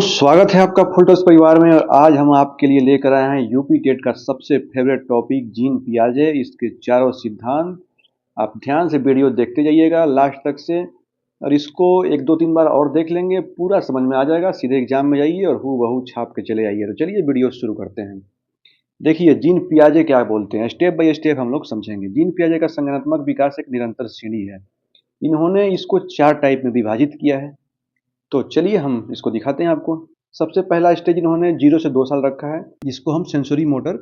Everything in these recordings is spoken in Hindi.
स्वागत है आपका फुलटॉस परिवार में। और आज हम आपके लिए लेकर आए हैं यूपी टेट का सबसे फेवरेट टॉपिक जीन पियाजे, इसके चारों सिद्धांत। आप ध्यान से वीडियो देखते जाइएगा लास्ट तक से, और इसको एक दो तीन बार और देख लेंगे, पूरा समझ में आ जाएगा। सीधे एग्जाम में जाइए और हूबहू छाप के चले आइए। तो चलिए वीडियो शुरू करते हैं। देखिए जीन पियाजे क्या बोलते हैं, स्टेप बाय स्टेप हम लोग समझेंगे। जीन पियाजे का संज्ञानात्मक विकास एक निरंतर श्रेणी है। इन्होंने इसको 4 टाइप में विभाजित किया है। तो चलिए हम इसको दिखाते हैं आपको। सबसे पहला स्टेज इन्होंने 0 से 2 साल रखा है, जिसको हम सेंसरी मोटर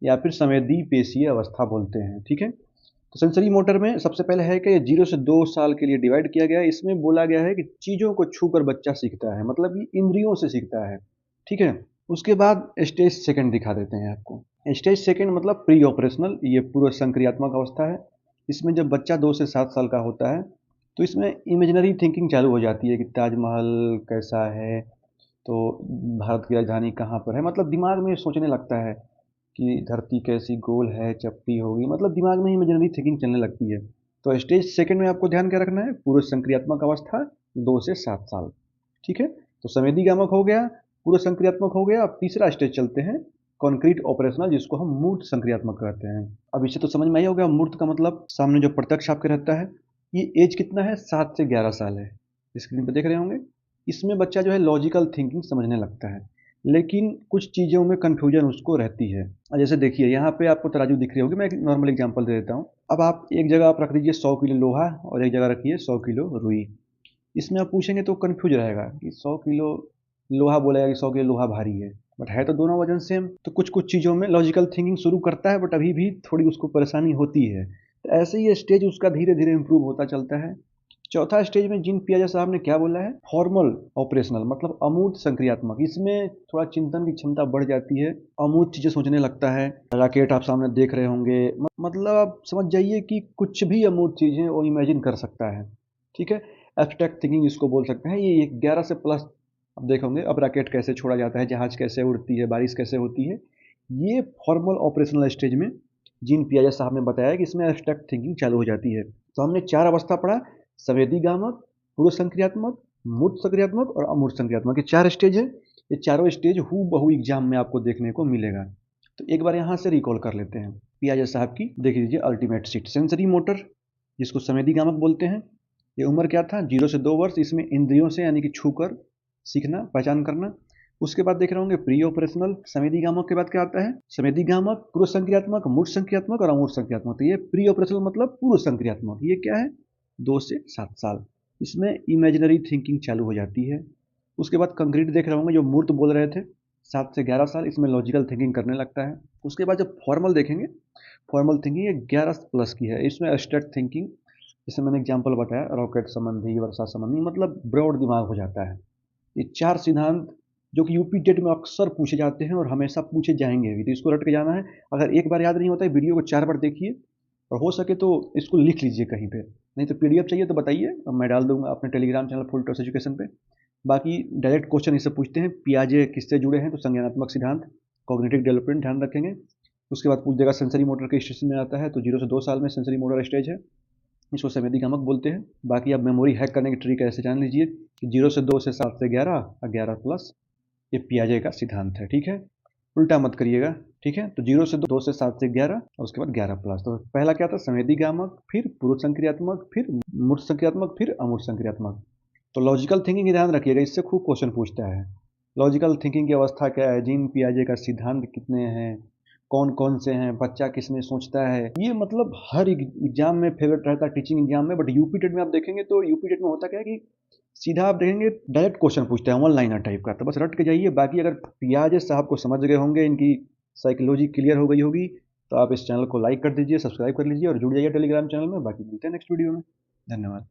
या फिर संवेदी पेशीय अवस्था बोलते हैं। ठीक है, तो सेंसरी मोटर में सबसे पहले है कि 0 से 2 साल के लिए डिवाइड किया गया है। इसमें बोला गया है कि चीज़ों को छूकर बच्चा सीखता है, मतलब ये इंद्रियों से सीखता है। ठीक है, उसके बाद स्टेज सेकंड दिखा देते हैं आपको। स्टेज सेकंड मतलब प्री ऑपरेशनल, ये पूर्व संक्रियात्मक अवस्था है। इसमें जब बच्चा 2 से 7 साल का होता है तो इसमें इमेजिनरी थिंकिंग चालू हो जाती है कि ताजमहल कैसा है, तो भारत की राजधानी कहाँ पर है, मतलब दिमाग में सोचने लगता है कि धरती कैसी गोल है, चपटी होगी, मतलब दिमाग में इमेजिनरी थिंकिंग चलने लगती है। तो स्टेज सेकंड में आपको ध्यान क्या रखना है, पूर्व संक्रियात्मक अवस्था 2 से 7 साल। ठीक है, तो संवेदी गामक हो गया, पूर्व संक्रियात्मक हो गया। अब तीसरा स्टेज चलते हैं कॉन्क्रीट ऑपरेशनल, जिसको हम मूर्त संक्रियात्मक कहते हैं। अब इसे तो समझ में आया होगा, मूर्त का मतलब सामने जो प्रत्यक्ष आपके रहता है। ये एज कितना है, 7 से 11 साल है, स्क्रीन पर देख रहे होंगे। इसमें बच्चा जो है लॉजिकल थिंकिंग समझने लगता है, लेकिन कुछ चीज़ों में कन्फ्यूजन उसको रहती है। जैसे देखिए यहाँ पे आपको तराजू दिख रही होगी, मैं एक नॉर्मल एग्जांपल दे देता हूँ। अब आप एक जगह आप रख दीजिए 100 किलो लोहा और एक जगह रखिए 100 किलो रुई। इसमें आप पूछेंगे तो कन्फ्यूज रहेगा कि 100 किलो लोहा बोलेगा कि 100 किलो लोहा भारी है, बट है तो दोनों वजन सेम। तो कुछ कुछ चीज़ों में लॉजिकल थिंकिंग शुरू करता है, बट अभी भी थोड़ी उसको परेशानी होती है। तो ऐसे ही स्टेज उसका धीरे धीरे इम्प्रूव होता चलता है। चौथा स्टेज में जीन पियाजे साहब ने क्या बोला है, फॉर्मल ऑपरेशनल, मतलब अमूर्त संक्रियात्मक। इसमें थोड़ा चिंतन की क्षमता बढ़ जाती है, अमूर्त चीज़ें सोचने लगता है। रॉकेट आप सामने देख रहे होंगे, मतलब आप समझ जाइए कि कुछ भी अमूर्त चीज़ें वो इमेजिन कर सकता है। ठीक है, एब्स्ट्रैक्ट थिंकिंग इसको बोल सकते हैं। ये 11 से प्लस अब देखोगे, अब रॉकेट कैसे छोड़ा जाता है, जहाज कैसे उड़ती है, बारिश कैसे होती है। ये फॉर्मल ऑपरेशनल स्टेज में जीन पियाजे साहब ने बताया कि इसमें एब्स्ट्रैक्ट थिंकिंग चालू हो जाती है। तो हमने 4 अवस्था पढ़ा, संवेदी गामक, पूर्व संक्रियात्मक, मूर्त संक्रियात्मक और अमूर्त संक्रियात्मक। ये 4 स्टेज है। ये चारों स्टेज हूबहू एग्जाम में आपको देखने को मिलेगा। तो एक बार यहाँ से रिकॉल कर लेते हैं पियाजे साहब की। देख लीजिए अल्टीमेट सीट, सेंसरी मोटर, जिसको संवेदी गामक बोलते हैं। ये उम्र क्या था, 0 से 2 वर्ष। इसमें इंद्रियों से यानी कि छूकर सीखना, पहचान करना। उसके बाद देख रहे होंगे प्री ऑपरेशनल, संवेदी गामक के बाद क्या आता है, संवेदी गामक, पूर्व संक्रियात्मक, मूर्त संक्रियात्मक और अमूर्त संक्रियात्मक। तो ये प्री ऑपरेशनल मतलब पूर्व संक्रियात्मक। ये क्या है, 2 से 7 साल। इसमें इमेजिनरी थिंकिंग चालू हो जाती है। उसके बाद कंक्रीट देख रहे होंगे, जो मूर्त बोल रहे थे, 7 से 11 साल। इसमें लॉजिकल थिंकिंग करने लगता है। उसके बाद जब फॉर्मल देखेंगे, फॉर्मल थिंकिंग ये 11 प्लस की है। इसमें एब्स्ट्रैक्ट थिंकिंग, जैसे मैंने एग्जाम्पल बताया, रॉकेट संबंधी, वर्षा संबंधी, मतलब ब्रॉड दिमाग हो जाता है। ये 4 सिद्धांत जो कि यूपी टेट में अक्सर पूछे जाते हैं और हमेशा पूछे जाएंगे भी, तो इसको रट के जाना है। अगर एक बार याद नहीं होता है, वीडियो को 4 बार देखिए, और हो सके तो इसको लिख लीजिए कहीं पे। नहीं तो पीडीएफ चाहिए तो बताइए, मैं डाल दूंगा अपने टेलीग्राम चैनल फुलटॉस एजुकेशन पे। बाकी डायरेक्ट क्वेश्चन इससे पूछते हैं, पियाजे किससे जुड़े हैं, तो संज्ञानात्मक सिद्धांत, कॉग्निटिव डेवलपमेंट ध्यान रखेंगे। उसके बाद पूछ देगा सेंसरी मोटर के स्टेज में आता है, तो 0 से 2 साल में सेंसरी मोटर स्टेज है, इसको संवेदी गामक बोलते हैं। बाकी आप मेमोरी हैक करने की ट्रिक ऐसे जान लीजिए कि 0 से 2 से 7 से 11 और 11 प्लस, ये पियाजे का सिद्धांत है। ठीक है, उल्टा मत करिएगा। ठीक है, तो 0 से 2 से 7 से 11 और उसके बाद 11 प्लस। तो पहला क्या था, संवेदी गामक, फिर पूर्व संक्रियात्मक, फिर मूर्त संक्रियात्मक, फिर अमूर्त संक्रियात्मक। तो लॉजिकल थिंकिंग ध्यान रखिएगा, इससे खूब क्वेश्चन पूछता है। लॉजिकल थिंकिंग की अवस्था क्या है, जीन पियाजे का सिद्धांत कितने हैं, कौन कौन से हैं, बच्चा किस में सोचता है, ये मतलब हर एग्जाम में फेवरेट रहता है, टीचिंग एग्जाम में। बट यूपी टेट में आप देखेंगे तो यूपी टेट में होता क्या है कि सीधा आप देखेंगे डायरेक्ट क्वेश्चन पूछते हैं, वन लाइनर टाइप का, तो बस रट के जाइए। बाकी अगर पियाजे साहब को समझ गए होंगे, इनकी साइकोलॉजी क्लियर हो गई होगी, तो आप इस चैनल को लाइक कर दीजिए, सब्सक्राइब कर लीजिए और जुड़ जाइए टेलीग्राम चैनल में। बाकी मिलते हैं नेक्स्ट वीडियो में। धन्यवाद।